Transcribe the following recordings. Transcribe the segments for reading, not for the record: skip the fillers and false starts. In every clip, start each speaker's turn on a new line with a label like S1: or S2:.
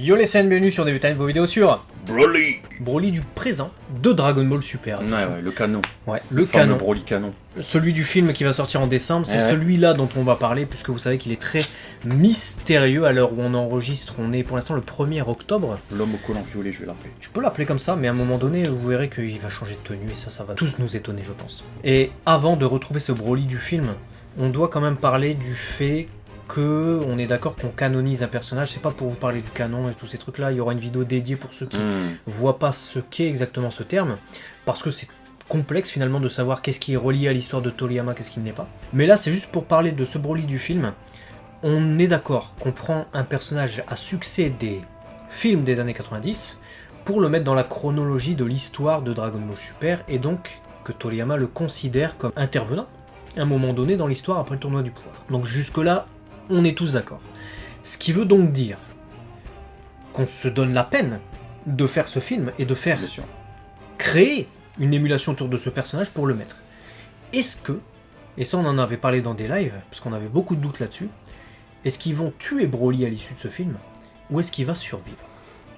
S1: Yo les scènes, bienvenue sur Début Time, vos vidéos sur
S2: Broly.
S1: Broly du présent de Dragon Ball Super.
S2: Ouais, le canon.
S1: Ouais, le
S2: fameux
S1: canon.
S2: Broly canon.
S1: Celui du film qui va sortir en décembre, c'est celui-là dont on va parler, puisque vous savez qu'il est très mystérieux à l'heure où on enregistre. On est pour l'instant le 1er octobre.
S2: L'homme au collant violet, je vais l'appeler.
S1: Tu peux l'appeler comme ça, mais à un moment donné, vous verrez qu'il va changer de tenue, et ça va tous nous étonner, je pense. Et avant de retrouver ce Broly du film, on doit quand même parler du fait que on est d'accord qu'on canonise un personnage. C'est pas pour vous parler du canon et tous ces trucs là, il y aura une vidéo dédiée pour ceux qui voient pas ce qu'est exactement ce terme, parce que c'est complexe finalement de savoir qu'est-ce qui est relié à l'histoire de Toriyama, qu'est-ce qui ne l'est pas. Mais là c'est juste pour parler de ce Broly du film. On est d'accord qu'on prend un personnage à succès des films des années 90 pour le mettre dans la chronologie de l'histoire de Dragon Ball Super, et donc que Toriyama le considère comme intervenant à un moment donné dans l'histoire après le tournoi du pouvoir. Donc jusque là on est tous d'accord. Ce qui veut donc dire qu'on se donne la peine de faire ce film et de faire créer une émulation autour de ce personnage pour le mettre. Est-ce que, et ça on en avait parlé dans des lives, parce qu'on avait beaucoup de doutes là-dessus, est-ce qu'ils vont tuer Broly à l'issue de ce film, ou est-ce qu'il va survivre?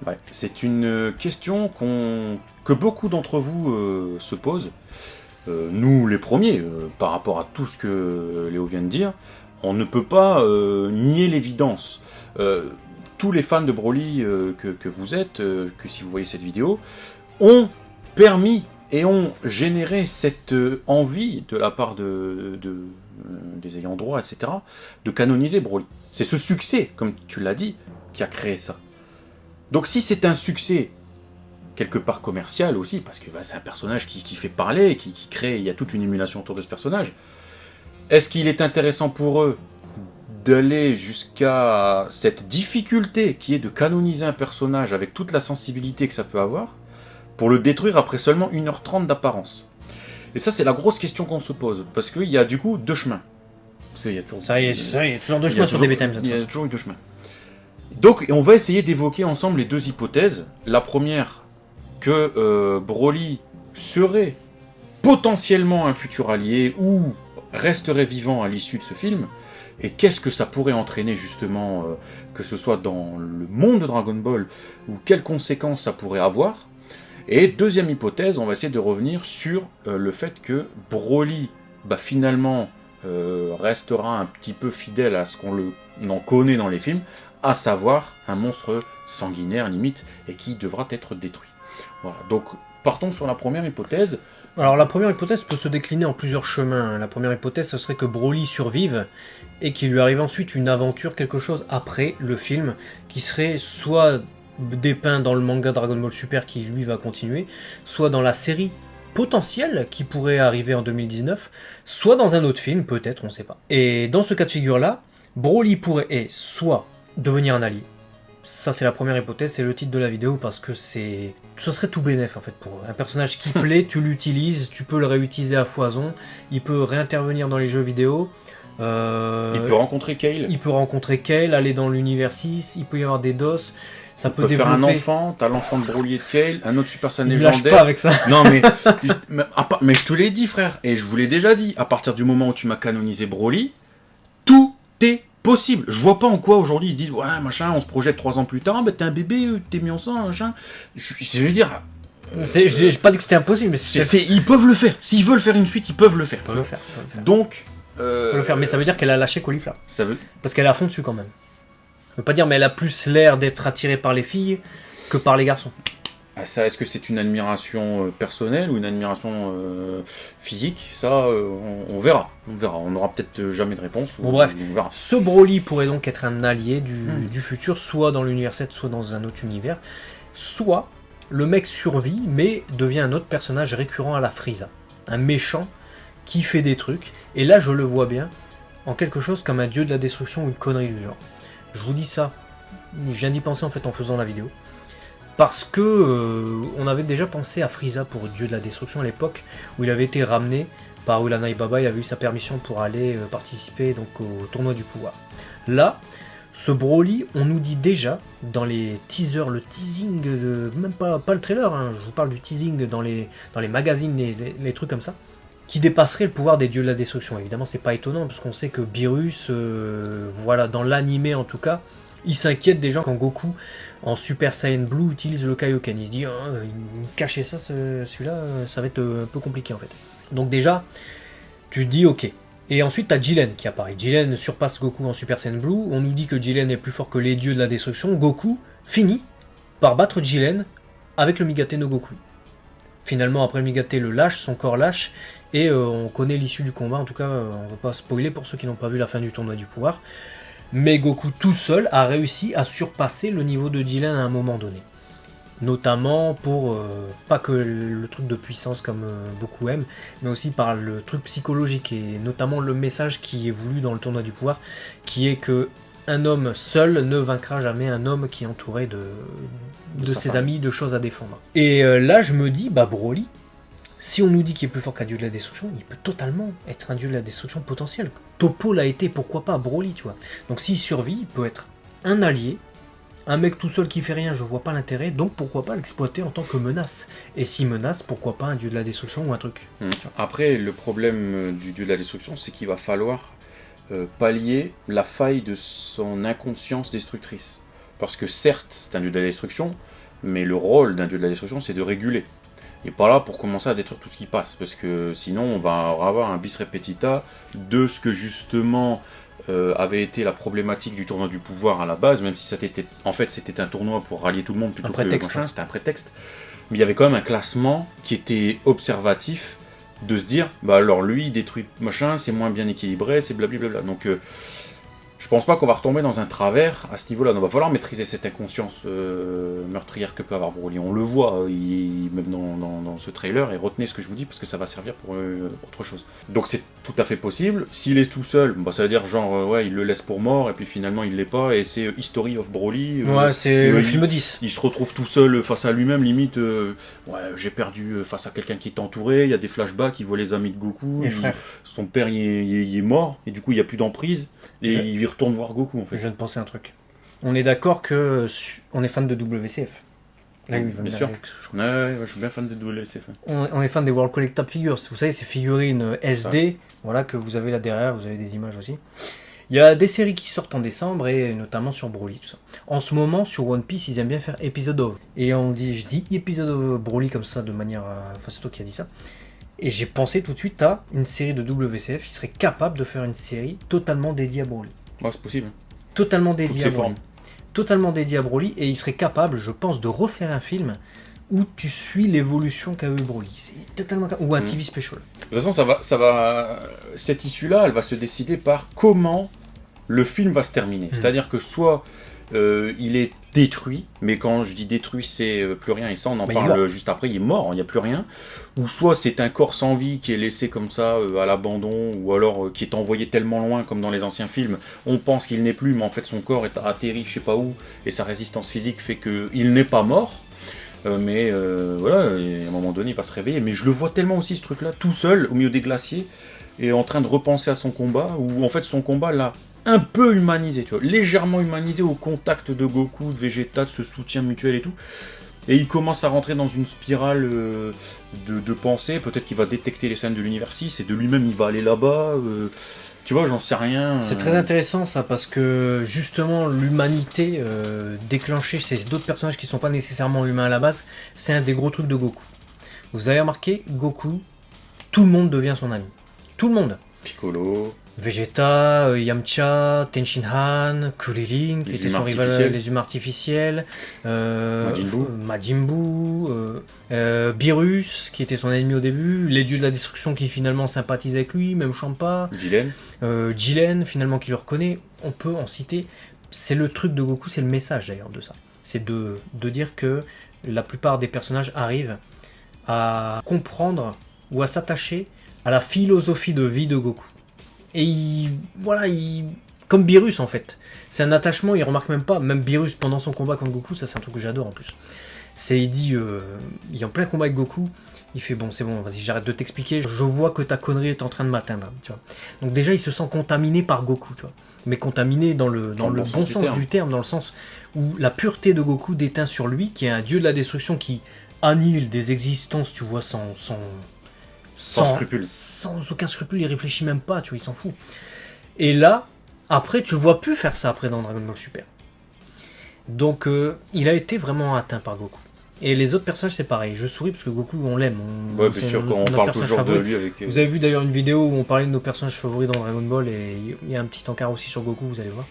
S2: Ouais, c'est une question que beaucoup d'entre vous se posent. Nous les premiers, par rapport à tout ce que Léo vient de dire, on ne peut pas nier l'évidence. Tous les fans de Broly que vous êtes, que si vous voyez cette vidéo, ont permis et ont généré cette envie de la part des ayants droit, etc., de canoniser Broly. C'est ce succès, comme tu l'as dit, qui a créé ça. Donc si c'est un succès quelque part commercial aussi, parce que c'est un personnage qui fait parler, qui crée, il y a toute une émulation autour de ce personnage, est-ce qu'il est intéressant pour eux d'aller jusqu'à cette difficulté qui est de canoniser un personnage avec toute la sensibilité que ça peut avoir, pour le détruire après seulement 1h30 d'apparence? Et ça, c'est la grosse question qu'on se pose, parce qu'il y a du coup deux chemins. Il y a toujours,
S1: il y a toujours deux chemins sur Début Time.
S2: Il y a toujours deux chemins. Donc, on va essayer d'évoquer ensemble les deux hypothèses. La première, que Broly serait potentiellement un futur allié, ou resterait vivant à l'issue de ce film, et qu'est-ce que ça pourrait entraîner justement, que ce soit dans le monde de Dragon Ball, ou quelles conséquences ça pourrait avoir. Et deuxième hypothèse, on va essayer de revenir sur le fait que Broly, finalement, restera un petit peu fidèle à ce qu'on en connaît dans les films, à savoir un monstre sanguinaire limite, et qui devra être détruit. Voilà, donc partons sur la première hypothèse.
S1: Alors la première hypothèse peut se décliner en plusieurs chemins. La première hypothèse, ce serait que Broly survive et qu'il lui arrive ensuite une aventure, quelque chose après le film, qui serait soit dépeint dans le manga Dragon Ball Super qui lui va continuer, soit dans la série potentielle qui pourrait arriver en 2019, soit dans un autre film, peut-être, on ne sait pas. Et dans ce cas de figure-là, Broly pourrait soit devenir un allié. Ça c'est la première hypothèse, c'est le titre de la vidéo, parce que ça serait tout bénef en fait pour eux. Un personnage qui plaît, tu l'utilises, tu peux le réutiliser à foison, il peut réintervenir dans les jeux vidéo.
S2: Il peut rencontrer Kale.
S1: Il peut rencontrer Kale, aller dans l'univers 6, il peut y avoir des DOS. Ça peut
S2: faire un enfant, t'as l'enfant de Broly et de Kale, un autre Super Saiyan légendaire.
S1: Lâche pas avec ça.
S2: Non mais je te l'ai dit frère, et je vous l'ai déjà dit, à partir du moment où tu m'as canonisé Broly, tout est possible. Je vois pas en quoi aujourd'hui ils se disent ouais machin, on se projette 3 ans plus tard, t'es un bébé, t'es mis enceinte, machin. Je veux dire,
S1: j'ai pas dit que c'était impossible, mais
S2: ils peuvent le faire. S'ils veulent faire une suite, ils peuvent le faire. Donc,
S1: le faire, mais ça veut dire qu'elle a lâché Caulifla.
S2: Ça veut.
S1: Parce qu'elle est à fond dessus quand même. Je veux pas dire, mais elle a plus l'air d'être attirée par les filles que par les garçons.
S2: Ah, ça, est-ce que c'est une admiration personnelle ou une admiration physique? Ça, on verra. On verra. On n'aura peut-être jamais de réponse.
S1: Bon, bref, ce Broly pourrait donc être un allié du futur, soit dans l'univers 7, soit dans un autre univers. Soit le mec survit, mais devient un autre personnage récurrent à la Frieza. Un méchant qui fait des trucs. Et là, je le vois bien en quelque chose comme un dieu de la destruction ou une connerie du genre. Je vous dis ça, je viens d'y penser en fait en faisant la vidéo. Parce que on avait déjà pensé à Frieza pour Dieu de la Destruction à l'époque, où il avait été ramené par Ulanai Baba, il avait eu sa permission pour aller participer donc, au tournoi du pouvoir. Là, ce Broly, on nous dit déjà dans les teasers, le teasing, même pas le trailer, hein, je vous parle du teasing dans les magazines, les trucs comme ça, qui dépasserait le pouvoir des dieux de la destruction. Évidemment, c'est pas étonnant, parce qu'on sait que Beerus, voilà, dans l'animé en tout cas, Il s'inquiète déjà quand Goku, en Super Saiyan Blue, utilise le Kaioken. Il se dit, cacher ça, celui-là, ça va être un peu compliqué en fait. Donc déjà, tu te dis ok. Et ensuite, t'as Jiren qui apparaît. Jiren surpasse Goku en Super Saiyan Blue. On nous dit que Jiren est plus fort que les dieux de la destruction. Goku finit par battre Jiren avec le Migate no Goku. Finalement, après le Migate le lâche, son corps lâche, et on connaît l'issue du combat. En tout cas, on va pas spoiler pour ceux qui n'ont pas vu la fin du tournoi du pouvoir. Mais Goku tout seul a réussi à surpasser le niveau de Jiren à un moment donné. Notamment pour, pas que le truc de puissance comme beaucoup aiment, mais aussi par le truc psychologique, et notamment le message qui est voulu dans le tournoi du pouvoir, qui est que un homme seul ne vaincra jamais un homme qui est entouré de ses amis, de choses à défendre. Et là je me dis, bah Broly, si on nous dit qu'il est plus fort qu'un dieu de la destruction, il peut totalement être un dieu de la destruction potentiel. Toppo l'a été, pourquoi pas Broly, tu vois. Donc s'il survit, il peut être un allié. Un mec tout seul qui fait rien, je vois pas l'intérêt, donc pourquoi pas l'exploiter en tant que menace. Et si menace, pourquoi pas un dieu de la destruction ou un truc.
S2: Après, le problème du dieu de la destruction, c'est qu'il va falloir pallier la faille de son inconscience destructrice. Parce que certes, c'est un dieu de la destruction, mais le rôle d'un dieu de la destruction, c'est de réguler. Et pas là pour commencer à détruire tout ce qui passe, parce que sinon on va avoir un bis repetita de ce que justement avait été la problématique du tournoi du pouvoir à la base, même si en fait c'était un tournoi pour rallier tout le monde plutôt que machin, c'était un prétexte. Mais il y avait quand même un classement qui était observatif, de se dire, bah alors lui il détruit machin, c'est moins bien équilibré, c'est blablabla. Donc je pense pas qu'on va retomber dans un travers à ce niveau-là. Donc il va falloir maîtriser cette inconscience meurtrière que peut avoir Broly. On le voit, même dans ce trailer, et retenez ce que je vous dis parce que ça va servir pour autre chose. Donc c'est tout à fait possible. S'il est tout seul, bah, ça veut dire genre, ouais, il le laisse pour mort, et puis finalement il l'est pas, et c'est History of Broly.
S1: Ouais, c'est le film 10.
S2: Il se retrouve tout seul face à lui-même, limite, ouais, j'ai perdu face à quelqu'un qui est entouré, il y a des flashbacks, il voit les amis de Goku, son père il est mort, et du coup il n'y a plus d'emprise, et il retourne voir Goku en fait.
S1: Je viens de penser un truc. On est d'accord que on est fan de WCF.
S2: Là, bien sûr. Ouais, je suis bien fan de WCF.
S1: On est fan des World Collectable Figures. Vous savez, ces figurines SD, voilà, que vous avez là derrière, vous avez des images aussi. Il y a des séries qui sortent en décembre, et notamment sur Broly, tout ça. En ce moment, sur One Piece, ils aiment bien faire Episode of. Et je dis Episode of Broly comme ça, de manière... Enfin, c'est toi qui as dit ça. Et j'ai pensé tout de suite à une série de WCF qui serait capable de faire une série totalement dédiée à Broly.
S2: Ouais, c'est possible.
S1: Totalement dédiée à Broly. Totalement dédié à Broly, et il serait capable, je pense, de refaire un film où tu suis l'évolution qu'a eu Broly. C'est totalement ou un TV special.
S2: De toute façon, cette issue-là, elle va se décider par comment le film va se terminer. C'est-à-dire que soit il est détruit, mais quand je dis détruit, c'est plus rien, et ça on en parle juste après, il est mort, il n'y a plus rien. Ou soit c'est un corps sans vie qui est laissé comme ça à l'abandon, ou alors qui est envoyé tellement loin comme dans les anciens films, on pense qu'il n'est plus, mais en fait son corps est atterri je sais pas où, et sa résistance physique fait qu'il n'est pas mort. Mais voilà, et à un moment donné il va se réveiller. Mais je le vois tellement aussi ce truc-là, tout seul, au milieu des glaciers, et en train de repenser à son combat, où en fait son combat l'a un peu humanisé, tu vois, légèrement humanisé au contact de Goku, de Vegeta, de ce soutien mutuel et tout. Et il commence à rentrer dans une spirale de pensée, peut-être qu'il va détecter les scènes de l'univers 6, et de lui-même il va aller là-bas, tu vois, j'en sais rien.
S1: C'est très intéressant ça, parce que justement l'humanité déclenchée chez d'autres personnages qui ne sont pas nécessairement humains à la base, c'est un des gros trucs de Goku. Vous avez remarqué, Goku, tout le monde devient son ami. Tout le monde.
S2: Piccolo...
S1: Vegeta, Yamcha, Tenshin Han, Kuririn, qui était son rival, les humains artificiels, Majin Buu, Beerus, qui était son ennemi au début, les dieux de la destruction qui finalement sympathisent avec lui, même Champa, Jiren, finalement qui le reconnaît. On peut en citer. C'est le truc de Goku, c'est le message d'ailleurs de ça. C'est de dire que la plupart des personnages arrivent à comprendre ou à s'attacher à la philosophie de vie de Goku. Et comme Beerus en fait, c'est un attachement, il remarque même pas, même Beerus pendant son combat contre Goku, ça c'est un truc que j'adore en plus. Il dit, il est en plein combat avec Goku, il fait bon c'est bon, vas-y j'arrête de t'expliquer, je vois que ta connerie est en train de m'atteindre, tu vois. Donc déjà il se sent contaminé par Goku, tu vois, mais contaminé dans le bon sens du terme, dans le sens où la pureté de Goku déteint sur lui, qui est un dieu de la destruction qui annihile des existences, tu vois, sans
S2: scrupule.
S1: Sans aucun scrupule, il réfléchit même pas, tu vois, il s'en fout. Et là, après, tu le vois plus faire ça après dans Dragon Ball Super. Donc il a été vraiment atteint par Goku. Et les autres personnages, c'est pareil. Je souris parce que Goku, on l'aime.
S2: Ouais, bien sûr, on parle toujours de lui avec...
S1: Vous avez vu d'ailleurs une vidéo où on parlait de nos personnages favoris dans Dragon Ball, et il y a un petit encart aussi sur Goku, vous allez voir.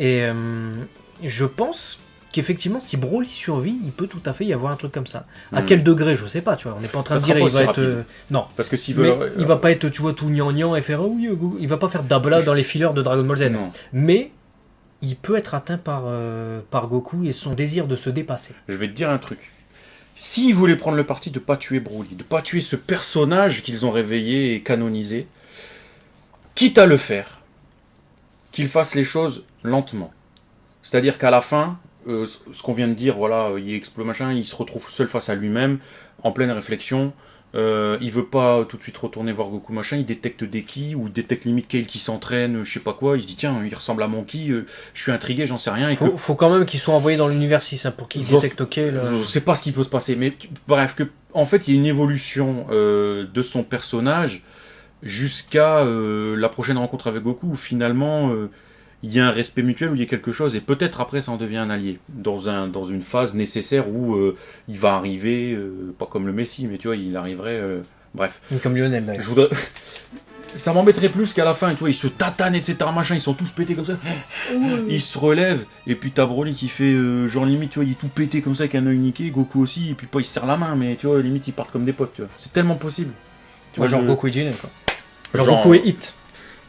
S1: Et je pense qu'effectivement, si Broly survit, il peut tout à fait y avoir un truc comme ça. À quel degré, je sais pas, tu vois. On n'est pas en train de dire il va être... non.
S2: Parce que s'il
S1: veut... il va pas être, tu vois, tout gnangnan et faire... oui, il va pas faire d'abla dans les fillers de Dragon Ball Z.
S2: Non.
S1: Mais... il peut être atteint par Goku et son désir de se dépasser.
S2: Je vais te dire un truc. S'ils voulaient prendre le parti de ne pas tuer Broly, de ne pas tuer ce personnage qu'ils ont réveillé et canonisé, quitte à le faire, qu'ils fassent les choses lentement. C'est-à-dire qu'à la fin, ce qu'on vient de dire, voilà, il explose machin, il se retrouve seul face à lui-même, en pleine réflexion. Il veut pas tout de suite retourner voir Goku machin, il détecte des ki, ou il détecte limite Kale qui s'entraîne, je sais pas quoi, il se dit tiens, il ressemble à mon ki, je suis intrigué, j'en sais rien.
S1: Faut quand même qu'ils soient envoyés dans l'univers 6 hein, pour qu'ils détectent Kale.
S2: Je sais pas ce qui peut se passer, mais bref, en fait il y a une évolution de son personnage jusqu'à la prochaine rencontre avec Goku, où finalement il y a un respect mutuel, où il y a quelque chose, et peut-être après ça en devient un allié, dans une phase nécessaire où il va arriver, pas comme le Messi, mais tu vois, il arriverait, bref.
S1: Comme Lionel d'ailleurs.
S2: Ça m'embêterait plus qu'à la fin, tu vois, ils se tatanent, etc., machin, ils sont tous pétés comme ça, ils se relèvent, et puis t'as Broly qui fait, genre limite, tu vois, il est tout pété comme ça, avec un œil niqué, Goku aussi, et puis pas il se serre la main, mais tu vois, limite ils partent comme des potes, tu vois. C'est tellement possible.
S1: Tu vois, genre Goku et Jiren, quoi. Genre Goku et Hit.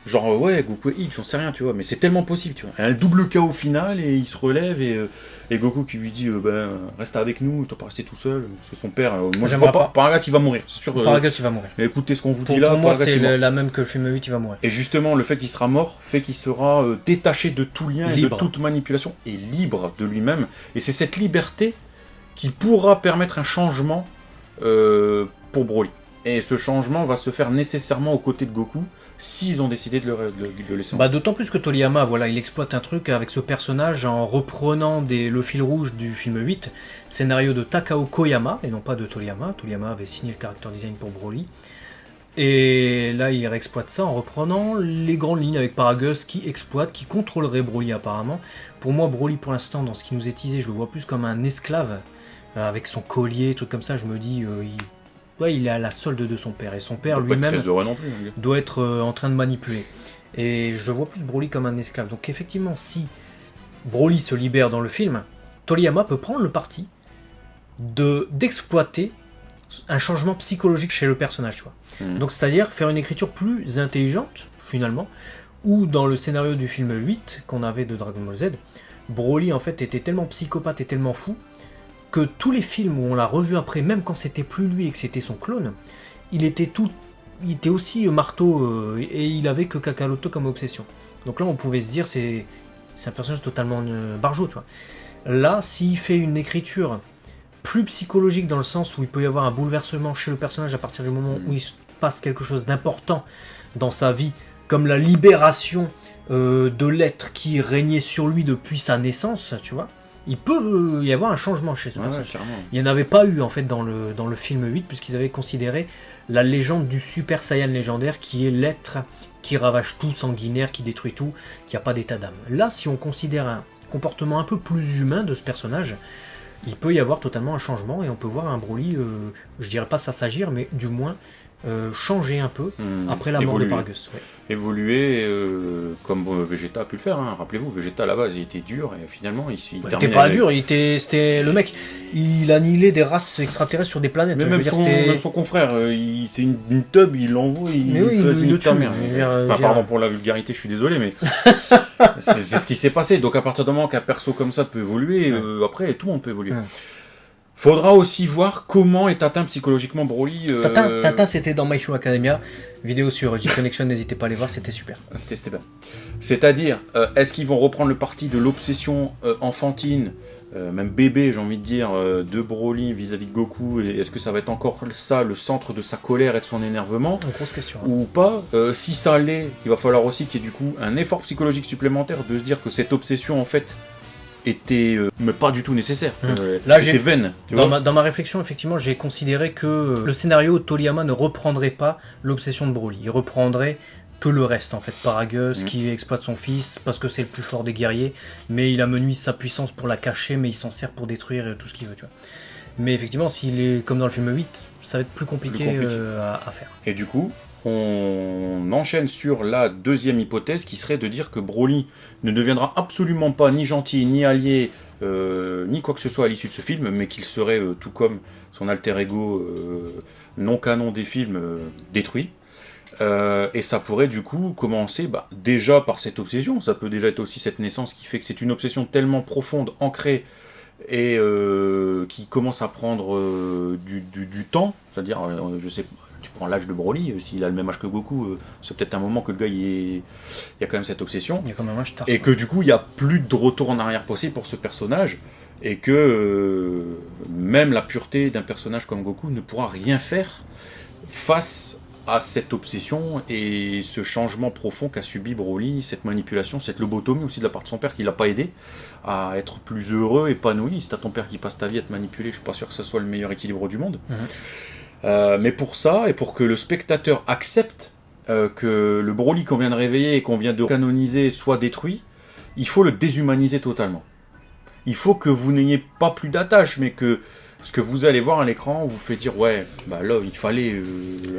S2: Genre, ouais, Goku et Hit, j'en sais rien, tu vois, mais c'est tellement possible, tu vois. Un double KO final, et il se relève, et Goku qui lui dit, reste avec nous, t'as pas resté tout seul, parce que son père, moi je vois pas, Paragat il va mourir, c'est sûr.
S1: Paragat il va mourir.
S2: Écoutez ce qu'on vous dit là,
S1: pour moi c'est la même que le film 8, il va mourir.
S2: Et justement, le fait qu'il sera mort, fait qu'il sera détaché de tout lien et de toute manipulation, et libre de lui-même, et c'est cette liberté qui pourra permettre un changement pour Broly. Et ce changement va se faire nécessairement aux côtés de Goku, s'ils ont décidé de le laisser.
S1: D'autant plus que Toriyama, voilà, il exploite un truc avec ce personnage en reprenant le fil rouge du film 8, scénario de Takao Koyama, et non pas de Toriyama. Toriyama avait signé le character design pour Broly. Et là, il réexploite ça en reprenant les grandes lignes avec Paragus qui contrôlerait Broly apparemment. Pour moi, Broly, pour l'instant, dans ce qui nous est teasé, je le vois plus comme un esclave, avec son collier, truc comme ça, je me dis... il est à la solde de son père, et son père lui-même doit être en train de manipuler. Et je vois plus Broly comme un esclave. Donc effectivement, si Broly se libère dans le film, Toriyama peut prendre le parti d'exploiter un changement psychologique chez le personnage. Tu vois. Donc c'est-à-dire faire une écriture plus intelligente, finalement, où dans le scénario du film 8 qu'on avait de Dragon Ball Z, Broly en fait était tellement psychopathe et tellement fou que tous les films où on l'a revu après, même quand c'était plus lui et que c'était son clone, il était aussi marteau et il avait que Kakaroto comme obsession. Donc là, on pouvait se dire c'est un personnage totalement barjot, tu vois. Là, s'il fait une écriture plus psychologique dans le sens où il peut y avoir un bouleversement chez le personnage à partir du moment où il se passe quelque chose d'important dans sa vie, comme la libération de l'être qui régnait sur lui depuis sa naissance, tu vois. Il peut y avoir un changement chez ce personnage. Il n'y en avait pas eu en fait dans le film 8, puisqu'ils avaient considéré la légende du Super Saiyan légendaire, qui est l'être qui ravage tout, sanguinaire, qui détruit tout, qui n'a pas d'état d'âme. Là, si on considère un comportement un peu plus humain de ce personnage, il peut y avoir totalement un changement, et on peut voir un Broly, je dirais pas s'assagir, mais du moins changer un peu après la mort de Paragus. Ouais.
S2: Évoluer comme Vegeta a pu le faire, hein. Rappelez-vous, Vegeta à la base il était dur, et finalement il
S1: était pas dur, c'était le mec, il annihilait des races extraterrestres sur des planètes.
S2: Mais même son confrère, c'est une tub, il l'envoie, il faisait une terre. Pardon pour la vulgarité, je suis désolé, mais c'est ce qui s'est passé. Donc à partir du moment qu'un perso comme ça peut évoluer, après tout le monde peut évoluer. Faudra aussi voir comment est atteint psychologiquement Broly.
S1: Tintin, c'était dans My Hero Academia. Vidéo sur G-Connection, n'hésitez pas à aller voir, c'était super.
S2: C'était bien. C'est-à-dire, est-ce qu'ils vont reprendre le parti de l'obsession enfantine, même bébé, j'ai envie de dire, de Broly vis-à-vis de Goku, et est-ce que ça va être encore ça, le centre de sa colère et de son énervement?
S1: Une grosse question.
S2: Ou pas. Si ça l'est, il va falloir aussi qu'il y ait du coup un effort psychologique supplémentaire de se dire que cette obsession, en fait, était mais pas du tout nécessaire.
S1: Là,
S2: était vaine.
S1: Dans ma réflexion, effectivement, j'ai considéré que le scénario Toriyama ne reprendrait pas l'obsession de Broly. Il reprendrait que le reste en fait. Paragus qui exploite son fils parce que c'est le plus fort des guerriers, mais il amenuise sa puissance pour la cacher, mais il s'en sert pour détruire tout ce qu'il veut, tu vois. Mais effectivement, s'il est comme dans le film 8, ça va être plus compliqué. À faire.
S2: Et du coup, on enchaîne sur la deuxième hypothèse qui serait de dire que Broly ne deviendra absolument pas ni gentil, ni allié, ni quoi que ce soit à l'issue de ce film, mais qu'il serait, tout comme son alter ego non canon des films, détruit. Et ça pourrait du coup commencer déjà par cette obsession, ça peut déjà être aussi cette naissance qui fait que c'est une obsession tellement profonde, ancrée, et qui commence à prendre du temps, c'est-à-dire, je sais, tu prends l'âge de Broly, s'il a le même âge que Goku, c'est peut-être un moment que le gars, il y a quand même cette obsession,
S1: il y a quand même un âge tard,
S2: et que du coup, il n'y a plus de retour en arrière possible pour ce personnage, et que même la pureté d'un personnage comme Goku ne pourra rien faire face à cette obsession et ce changement profond qu'a subi Broly, cette manipulation, cette lobotomie aussi de la part de son père qui l'a pas aidé à être plus heureux, épanoui. Si t'as ton père qui passe ta vie à te manipuler, je suis pas sûr que ce soit le meilleur équilibre du monde. Mais pour ça, et pour que le spectateur accepte que le Broly qu'on vient de réveiller et qu'on vient de canoniser soit détruit, il faut le déshumaniser totalement. Il faut que vous n'ayez pas plus d'attache, mais que ce que vous allez voir à l'écran vous fait dire ouais, là il fallait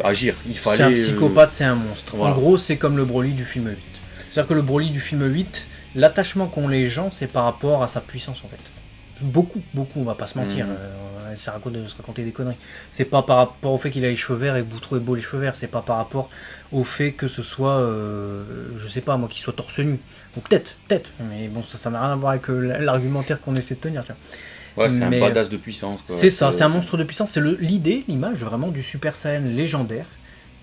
S2: agir, il fallait.
S1: C'est un psychopathe, c'est un monstre.
S2: Voilà.
S1: En gros, c'est comme le Broly du film 8. C'est-à-dire que le Broly du film 8, l'attachement qu'ont les gens, c'est par rapport à sa puissance en fait. Beaucoup, on va pas se mentir. Ça raconte de se raconter des conneries. C'est pas par rapport au fait qu'il a les cheveux verts et que vous trouvez beau les cheveux verts. C'est pas par rapport au fait que ce soit, je sais pas moi, qu'il soit torse nu. Ou peut-être. Mais bon, ça n'a rien à voir avec l'argumentaire qu'on essaie de tenir. Tu vois.
S2: Ouais, c'est un badass de puissance. Quoi.
S1: C'est ça, c'est un monstre de puissance. C'est l'image vraiment du Super Saiyan légendaire,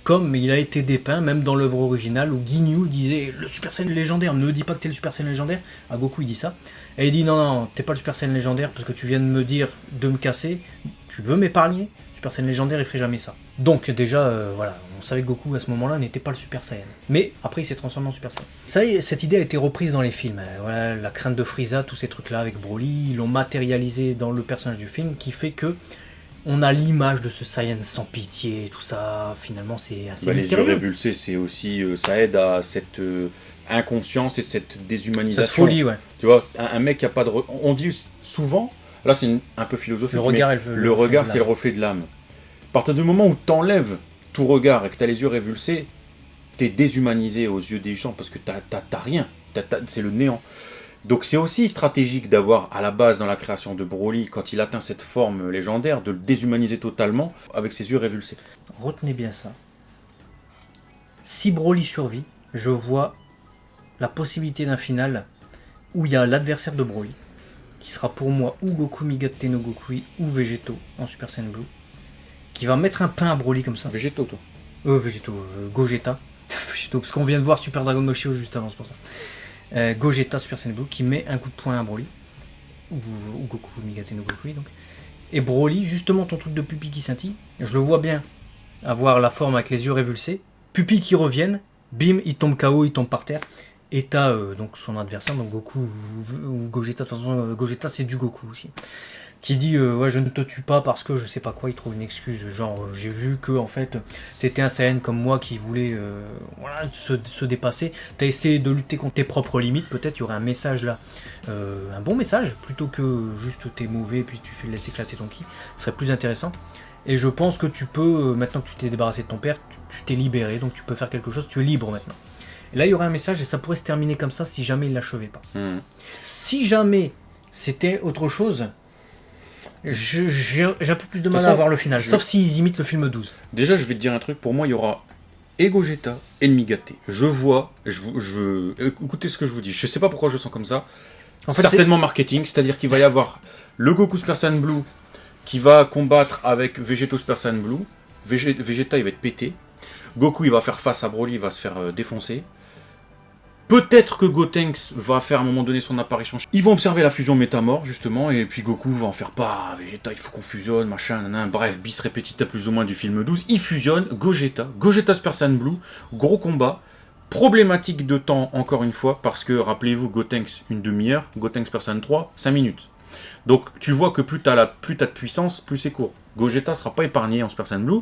S1: comme il a été dépeint, même dans l'œuvre originale, où Ginyu disait le Super Saiyan légendaire, ne dis pas que t'es le Super Saiyan légendaire. À Goku, il dit ça. Et il dit non, t'es pas le Super Saiyan légendaire parce que tu viens de me dire de me casser. Tu veux m'épargner? Super Saiyan légendaire, il ferait jamais ça. Donc déjà, voilà, on savait que Goku à ce moment-là n'était pas le Super Saiyan. Mais après, il s'est transformé en Super Saiyan. Ça y est, cette idée a été reprise dans les films. Voilà, la crainte de Frieza, tous ces trucs-là avec Broly, ils l'ont matérialisé dans le personnage du film, qui fait que on a l'image de ce Saiyan sans pitié, et tout ça. Finalement, c'est assez mystérieux.
S2: Les yeux révulsés, c'est aussi, ça aide à cette inconscience et cette déshumanisation.
S1: Cette folie, ouais.
S2: Tu vois, un mec qui a pas de, on dit souvent, là c'est un peu philosophique.
S1: Le regard,
S2: le regard, c'est le reflet de l'âme. À partir du moment où tu enlèves tout regard et que tu as les yeux révulsés, tu es déshumanisé aux yeux des gens parce que t'as rien. C'est le néant. Donc c'est aussi stratégique d'avoir à la base dans la création de Broly, quand il atteint cette forme légendaire, de le déshumaniser totalement avec ses yeux révulsés.
S1: Retenez bien ça. Si Broly survit, je vois la possibilité d'un final où il y a l'adversaire de Broly, qui sera pour moi ou Goku Migate no Gokui ou Végéto en Super Saiyan Blue, qui va mettre un pain à Broly comme ça.
S2: Végéto, toi.
S1: Végéto, Gogeta. Végéto, parce qu'on vient de voir Super Dragon Ball Shio juste avant, c'est pour ça. Gogeta Super Saiyan Blue qui met un coup de poing à Broly, ou Goku Migate no Gokui donc. Et Broly, justement ton truc de pupille qui scintille, je le vois bien avoir la forme avec les yeux révulsés, pupilles qui reviennent, bim, il tombe KO, il tombe par terre. Et t'as donc son adversaire, donc Goku ou Gogeta, de toute façon Gogeta c'est du Goku aussi, qui dit ouais je ne te tue pas parce que je sais pas quoi, il trouve une excuse, genre j'ai vu que en fait t'étais un Saiyan comme moi qui voulait se dépasser, t'as essayé de lutter contre tes propres limites, peut-être il y aurait un message là, un bon message, plutôt que juste t'es mauvais et puis tu fais laisser éclater ton ki, ce serait plus intéressant. Et je pense que tu peux, maintenant que tu t'es débarrassé de ton père, tu t'es libéré, donc tu peux faire quelque chose, tu es libre maintenant. Et là, il y aurait un message et ça pourrait se terminer comme ça si jamais il l'achevait pas. Si jamais c'était autre chose, j'ai un peu plus de mal à voir le final. Sauf s'ils imitent le film 12.
S2: Déjà, je vais te dire un truc. Pour moi, il y aura et Gogeta et Migate. Écoutez ce que je vous dis. Je sais pas pourquoi je sens comme ça. En fait, certainement marketing. C'est-à-dire qu'il va y avoir le Goku Super Saiyan Blue qui va combattre avec Végéto Super Saiyan Blue. Vegeta, il va être pété. Goku, il va faire face à Broly, il va se faire défoncer. Peut-être que Gotenks va faire à un moment donné son apparition. Ils vont observer la fusion Métamore, justement, et puis Goku va en faire pas. Vegeta, il faut qu'on fusionne, machin, nanana. Bref, bis repetita plus ou moins du film 12. Ils fusionnent, Gogeta Super Saiyan Blue, gros combat. Problématique de temps, encore une fois, parce que, rappelez-vous, Gotenks, une demi-heure, Gotenks Super Saiyan 3, 5 minutes. Donc, tu vois que plus t'as de puissance, plus c'est court. Gogeta sera pas épargné en Super Saiyan Blue.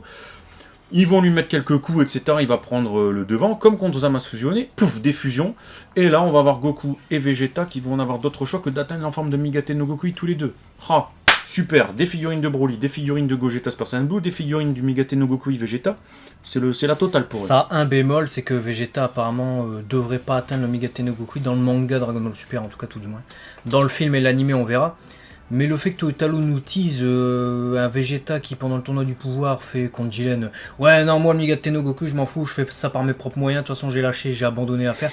S2: Ils vont lui mettre quelques coups, etc. Il va prendre le devant, comme contre Zamasu fusionné, pouf, des fusions. Et là, on va avoir Goku et Vegeta qui vont avoir d'autres choix que d'atteindre la forme de Migate no Gokui tous les deux. Ah, super, des figurines de Broly, des figurines de Gogeta Super Saiyan Blue, des figurines du Migate no Gokui Vegeta. C'est la totale pour eux.
S1: Ça a un bémol, c'est que Vegeta apparemment devrait pas atteindre le Migate no Gokui dans le manga Dragon Ball Super, en tout cas tout du moins. Dans le film et l'anime, on verra. Mais le fait que Toyotaro nous tease un Vegeta qui pendant le tournoi du pouvoir fait contre Jiren, ouais non moi le Migate no Goku je m'en fous, je fais ça par mes propres moyens, de toute façon j'ai lâché, j'ai abandonné l'affaire.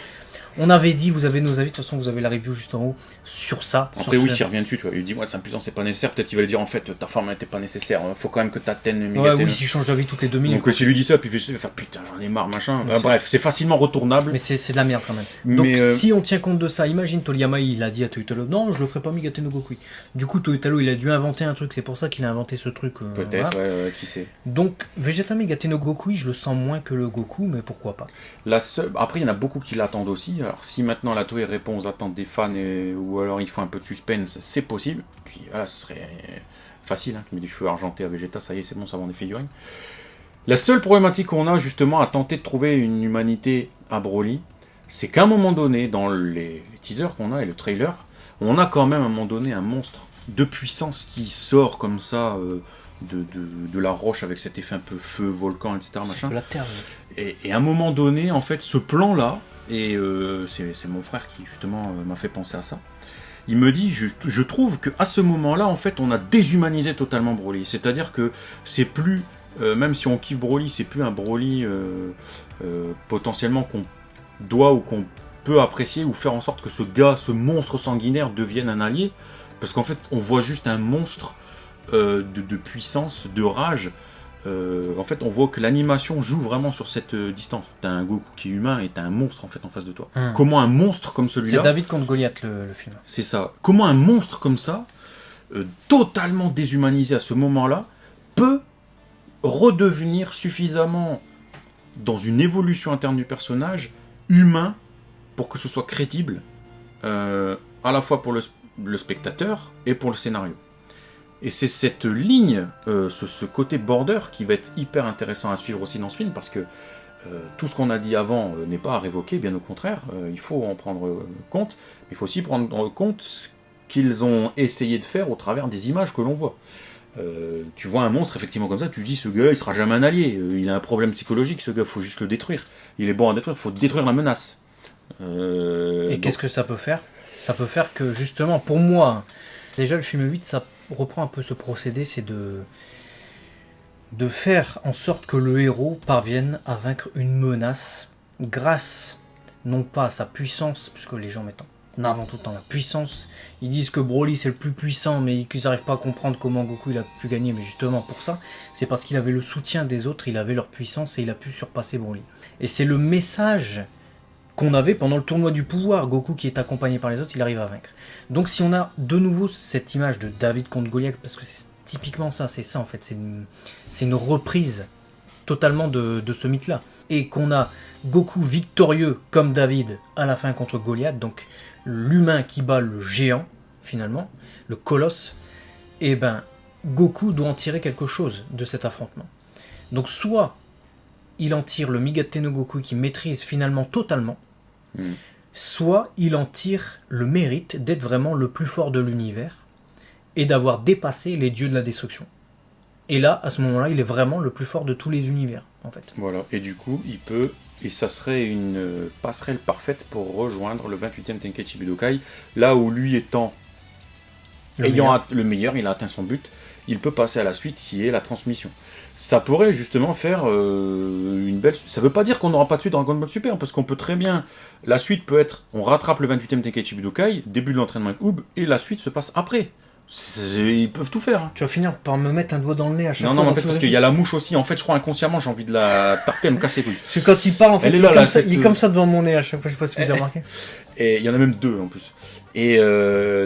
S1: On avait dit, vous avez nos avis, de toute façon vous avez la review juste en haut sur ça.
S2: Après oui, s'il revient dessus, tu vois, il dit moi sa puissance c'est pas nécessaire, peut-être qu'il va lui dire en fait ta forme n'était pas nécessaire, faut quand même que t'atteignes le Migate.
S1: Ouais oui, s'il change d'avis toutes les 2 minutes.
S2: Donc s'il lui dit ça, puis il va faire putain j'en ai marre machin. Bref, c'est facilement retournable.
S1: Mais c'est de la merde quand même. Donc si on tient compte de ça, imagine Toriyama il a dit à Toyotaro non je le ferai pas Migate no Gokui. Du coup Toyotaro il a dû inventer un truc, c'est pour ça qu'il a inventé ce truc.
S2: Peut-être,
S1: voilà.
S2: ouais, qui sait.
S1: Donc Vegeta Migate no Gokui je le sens moins que le Goku, mais pourquoi pas.
S2: Après il y en a beaucoup qui l'attendent aussi, alors si maintenant la Toei répond aux attentes des fans ou alors il faut un peu de suspense, c'est possible. Puis voilà, ce serait facile, hein. Tu mets des cheveux argentés à Vegeta, ça y est, c'est bon, ça vend des figurines. La seule problématique qu'on a justement à tenter de trouver une humanité à Broly, c'est qu'à un moment donné, dans les teasers qu'on a et le trailer, on a quand même à un moment donné un monstre de puissance qui sort comme ça de la roche avec cet effet un peu feu, volcan, etc. Machin.
S1: La terre.
S2: Et à un moment donné, en fait, ce plan-là, et c'est mon frère qui justement m'a fait penser à ça. Il me dit, je trouve qu'à ce moment-là, en fait, on a déshumanisé totalement Broly. C'est-à-dire que c'est plus, même si on kiffe Broly, c'est plus un Broly potentiellement qu'on doit ou qu'on peut apprécier ou faire en sorte que ce monstre sanguinaire devienne un allié. Parce qu'en fait, on voit juste un monstre de puissance, de rage. En fait, on voit que l'animation joue vraiment sur cette distance. T'as un Goku qui est humain et t'as un monstre en fait en face de toi. Comment un monstre comme celui-là...
S1: C'est David contre Goliath le film.
S2: C'est ça. Comment un monstre comme ça, totalement déshumanisé à ce moment-là, peut redevenir suffisamment dans une évolution interne du personnage humain pour que ce soit crédible à la fois pour le spectateur et pour le scénario. Et c'est cette ligne, ce côté border qui va être hyper intéressant à suivre aussi dans ce film, parce que tout ce qu'on a dit avant n'est pas à révoquer, bien au contraire, il faut en prendre compte, mais il faut aussi prendre compte ce qu'ils ont essayé de faire au travers des images que l'on voit. Tu vois un monstre effectivement comme ça, tu te dis ce gars il sera jamais un allié, il a un problème psychologique, ce gars, il faut juste le détruire. Il est bon à détruire, il faut détruire la menace.
S1: Et qu'est-ce que ça peut faire ? Ça peut faire que justement, pour moi, déjà le film 8, ça reprend un peu ce procédé, c'est de faire en sorte que le héros parvienne à vaincre une menace grâce, non pas à sa puissance, puisque les gens mettent en avant tout le temps la puissance, ils disent que Broly c'est le plus puissant, mais qu'ils n'arrivent pas à comprendre comment Goku il a pu gagner, mais justement pour ça, c'est parce qu'il avait le soutien des autres, il avait leur puissance et il a pu surpasser Broly. Et c'est le message qu'on avait pendant le tournoi du pouvoir, Goku qui est accompagné par les autres, il arrive à vaincre. Donc si on a de nouveau cette image de David contre Goliath, parce que c'est typiquement ça, c'est ça en fait, c'est une reprise totalement de ce mythe-là. Et qu'on a Goku victorieux comme David à la fin contre Goliath, donc l'humain qui bat le géant, finalement, le colosse, et ben Goku doit en tirer quelque chose de cet affrontement. Donc soit il en tire le Migate no Goku qui maîtrise finalement totalement, soit il en tire le mérite d'être vraiment le plus fort de l'univers et d'avoir dépassé les dieux de la destruction. Et là, à ce moment-là, il est vraiment le plus fort de tous les univers, en fait.
S2: Voilà, et du coup, il peut, et ça serait une passerelle parfaite pour rejoindre le 28e Tenkaichi Budokai, là où lui étant le meilleur, il a atteint son but, il peut passer à la suite qui est la transmission. Ça pourrait justement faire une belle... Ça veut pas dire qu'on n'aura pas de suite Dragon Ball Super, parce qu'on peut très bien... La suite peut être, on rattrape le 28e Tenkaichi Budokai, début de l'entraînement avec Oob, et la suite se passe après. Ils peuvent tout faire. Hein.
S1: Tu vas finir par me mettre un doigt dans le nez à chaque fois.
S2: Non, en fait, parce qu'il y a la mouche aussi. En fait, je crois inconsciemment, j'ai envie de la tarter, me casser les couilles.
S1: Parce que quand il parle, en fait, il est comme ça devant mon nez à chaque fois. Je sais pas si vous avez remarqué.
S2: Et il y en a même 2 en plus. Et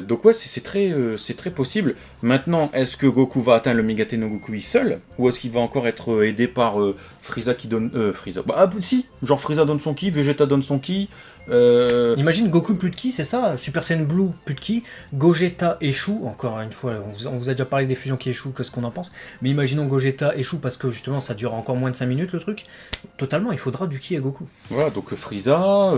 S2: donc ouais, c'est très possible. Maintenant, est-ce que Goku va atteindre le Migate no Gokui seul, ou est-ce qu'il va encore être aidé par Frieza qui donne... Frieza... Bah si, genre Frieza donne son ki, Vegeta donne son ki...
S1: Imagine Goku plus de ki, c'est ça, Super Saiyan Blue plus de ki, Gogeta échoue, encore une fois, on vous a déjà parlé des fusions qui échouent, qu'est-ce qu'on en pense, mais imaginons Gogeta échoue parce que justement ça dure encore moins de 5 minutes le truc, totalement, il faudra du ki à Goku.
S2: Voilà, donc Frieza...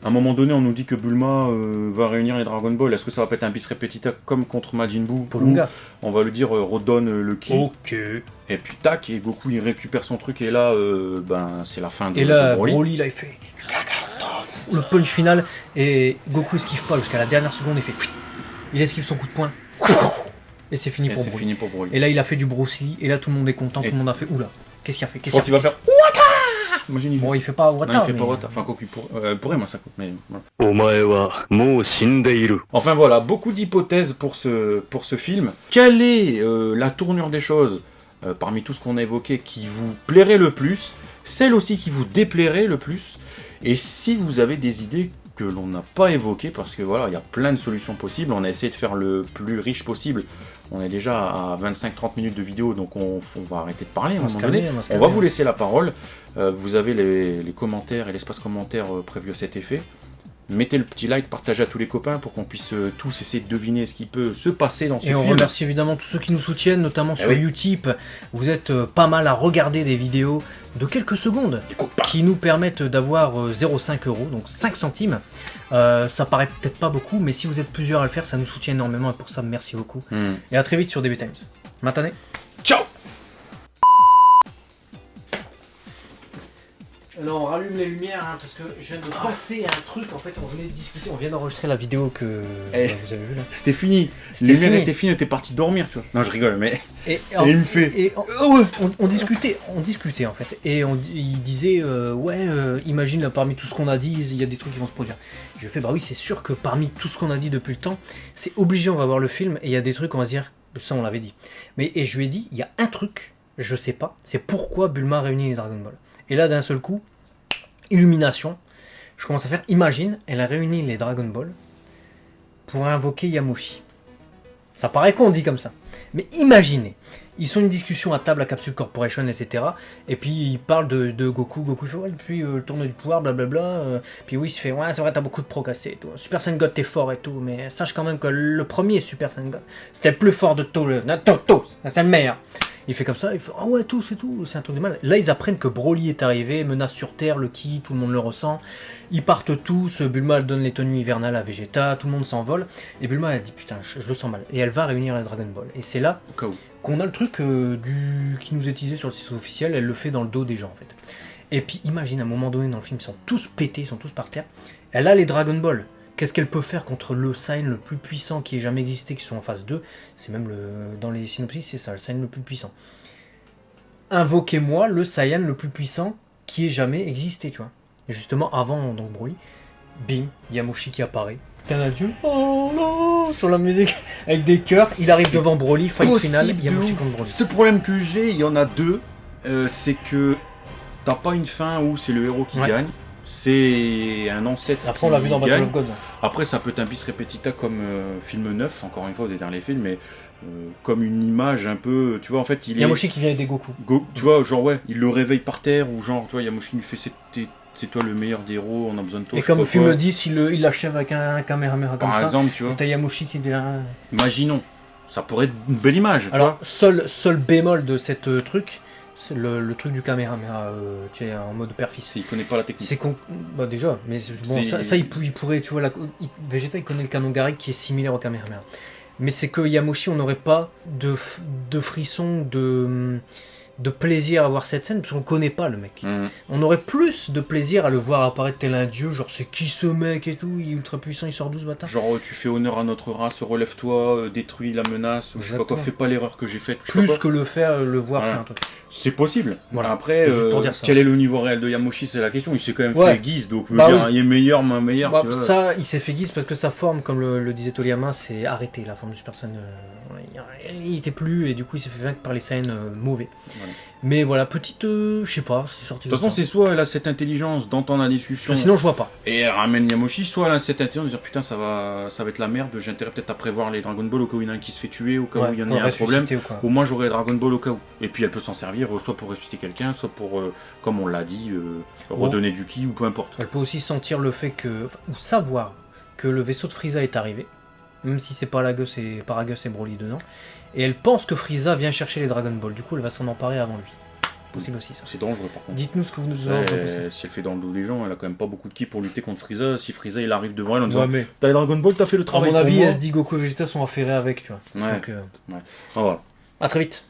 S2: à un moment donné, on nous dit que Bulma va réunir les Dragon Ball. Est-ce que ça va pas être un bis repetita comme contre Majin Buu?
S1: Polunga.
S2: On va le dire, redonne le ki.
S1: Ok.
S2: Et puis tac, et Goku il récupère son truc, et là, c'est la fin de
S1: Et là,
S2: de Broly.
S1: Broly, là, il fait le punch final, et Goku esquive pas jusqu'à la dernière seconde, il fait... Il esquive son coup de poing, et c'est fini, pour Broly. Et là, il a fait du Bruce Lee, et là, tout le monde est content, tout le monde a fait... Oula, qu'est-ce qu'il a fait?
S2: Quand il va faire... Wata! Imagine,
S1: Bon, il fait pas Wata,
S2: non, il fait pas Wata. Enfin, quoi qu'il pourrait, moi, ça coûte, mais... Voilà. Enfin, voilà, beaucoup d'hypothèses pour ce film. Quelle est la tournure des choses, parmi tout ce qu'on a évoqué, qui vous plairait le plus, celle aussi qui vous déplairait le plus, et si vous avez des idées que l'on n'a pas évoquées, parce que voilà, il y a plein de solutions possibles, on a essayé de faire le plus riche possible. On est déjà à 25-30 minutes de vidéo, donc on va arrêter de parler à un moment donné. On va vous laisser la parole. Vous avez les commentaires et l'espace commentaire prévu à cet effet. Mettez le petit like, partagez à tous les copains pour qu'on puisse tous essayer de deviner ce qui peut se passer dans ce film.
S1: Et on remercie évidemment tous ceux qui nous soutiennent, notamment sur Utip. Vous êtes pas mal à regarder des vidéos de quelques secondes qui nous permettent d'avoir 0,5 €, donc 5 centimes. Ça paraît peut-être pas beaucoup, mais si vous êtes plusieurs à le faire, ça nous soutient énormément et pour ça, merci beaucoup. Et à très vite sur DB Times. Matane.
S2: Ciao.
S1: Alors on rallume les lumières parce que je viens de passer un truc, en fait on venait de discuter, on vient d'enregistrer la vidéo que vous avez vue là.
S2: C'était fini, les lumières étaient finies, t'es parti dormir tu vois. Non je rigole mais... Et il me fait...
S1: on discutait en fait, et il disait imagine là parmi tout ce qu'on a dit, il y a des trucs qui vont se produire. Je fais bah oui c'est sûr que parmi tout ce qu'on a dit depuis le temps, c'est obligé on va voir le film et il y a des trucs on va se dire, ça on l'avait dit. Et je lui ai dit, il y a un truc, je sais pas, c'est pourquoi Bulma réunit les Dragon Ball. Et là, d'un seul coup, illumination, je commence à faire, imagine, elle a réuni les Dragon Ball pour invoquer Yamushi. Ça paraît con dit comme ça, mais imaginez, ils sont une discussion à table à Capsule Corporation, etc. Et puis ils parlent de Goku, il fait ouais, depuis le tournoi du pouvoir, blablabla. Puis oui, il se fait ouais, c'est vrai, t'as beaucoup de progressé et tout. Super Saiyan God, t'es fort et tout, mais sache quand même que le premier Super Saiyan God, c'était le plus fort de tous, c'est le meilleur. Il fait comme ça, il fait ah ouais, tout, c'est un truc de mal. Là, ils apprennent que Broly est arrivé, menace sur Terre, le ki, tout le monde le ressent. Ils partent tous, Bulma donne les tenues hivernales à Vegeta, tout le monde s'envole. Et Bulma, elle dit putain, je le sens mal. Et elle va réunir les Dragon Ball. Et c'est là qu'on a le truc qui nous est utilisé sur le site officiel, elle le fait dans le dos des gens en fait. Et puis imagine, à un moment donné dans le film, ils sont tous pétés, ils sont tous par terre. Elle a les Dragon Ball. Qu'est-ce qu'elle peut faire contre le Saiyan le plus puissant qui ait jamais existé, qui sont en phase 2? C'est même dans les synopsis, c'est ça, le Saiyan le plus puissant. Invoquez-moi le Saiyan le plus puissant qui ait jamais existé, tu vois. Et justement, avant donc Broly, bim, Yamushi qui apparaît. T'as un adieu, oh là, sur la musique, avec des chœurs, il arrive devant Broly, fight final, Yamushi contre Broly.
S2: Ce problème que j'ai, il y en a deux, c'est que t'as pas une fin où c'est le héros qui gagne. C'est un ancêtre.
S1: Après, on l'a vu dans Battle of Gods.
S2: Après, ça peut être un bis repetita comme film neuf, encore une fois, vous êtes dans les films, mais comme une image un peu. Tu vois, en fait,
S1: Yamushi qui vient aider Goku.
S2: Tu vois, genre, ouais, il le réveille par terre, ou genre, tu vois, Yamushi lui fait c'est toi le meilleur des héros, on a besoin de toi.
S1: Et comme le film le dit, il l'achève avec un caméraman comme ça.
S2: Par exemple, tu vois.
S1: Et t'as Yamushi qui est là.
S2: Imaginons, ça pourrait être une belle image.
S1: Alors, seul bémol de cette truc. C'est le truc du caméraman, tu es en mode père-fils.
S2: Il connaît pas la technique.
S1: C'est bah déjà, mais bon, ça il pourrait, tu vois, Vegeta il connaît le canon Garrick qui est similaire au caméraman. Mais c'est que Yamushi, on n'aurait pas de frisson, de plaisir à voir cette scène, parce qu'on connaît pas le mec. On aurait plus de plaisir à le voir apparaître tel un dieu, genre c'est qui ce mec et tout, il est ultra puissant, il sort 12 bâtards.
S2: Genre tu fais honneur à notre race, relève-toi, détruis la menace, ou je sais pas quoi, fais pas l'erreur que j'ai faite.
S1: Plus que le voir faire un truc.
S2: C'est possible.
S1: Voilà.
S2: Après, quel est le niveau réel de Yamushi, c'est la question. Il s'est quand même fait guise, donc il est meilleur, moins meilleur. Tu vois.
S1: Ça, il s'est fait guise parce que sa forme, comme le disait Toriyama, c'est arrêté. La forme du Super Saiyan, il était plus, et du coup il s'est fait vaincre par les Saiyans mauvais.
S2: Voilà.
S1: Mais voilà, petite... je sais pas, c'est sorti
S2: De toute façon, c'est soit elle a cette intelligence d'entendre la discussion
S1: sinon je vois pas.
S2: et elle ramène Yamoshi, soit elle a cette intelligence de dire putain ça va être la merde, j'ai intérêt peut-être à prévoir les Dragon Ball au cas où il y en a un qui se fait tuer, au cas où il y en a un problème. Au moins j'aurai Dragon Ball au cas où. Et puis elle peut s'en servir soit pour ressusciter quelqu'un, soit pour, comme on l'a dit, redonner du ki ou peu importe.
S1: Elle peut aussi sentir le fait que... ou savoir que le vaisseau de Frieza est arrivé, même si c'est Paragus et Broly dedans. Et elle pense que Frieza vient chercher les Dragon Ball, du coup elle va s'en emparer avant lui. Possible aussi ça.
S2: C'est dangereux par contre.
S1: Dites-nous ce que vous nous en pensez.
S2: Si elle fait dans le dos des gens, elle a quand même pas beaucoup de ki pour lutter contre Frieza. Si Frieza il arrive devant elle en disant
S1: mais
S2: t'as les Dragon Ball, t'as fait le
S1: à
S2: travail.
S1: mon avis, elle se dit Goku et Vegeta sont affairés avec, tu vois.
S2: Ouais.
S1: Donc,
S2: Ah, voilà.
S1: à très vite.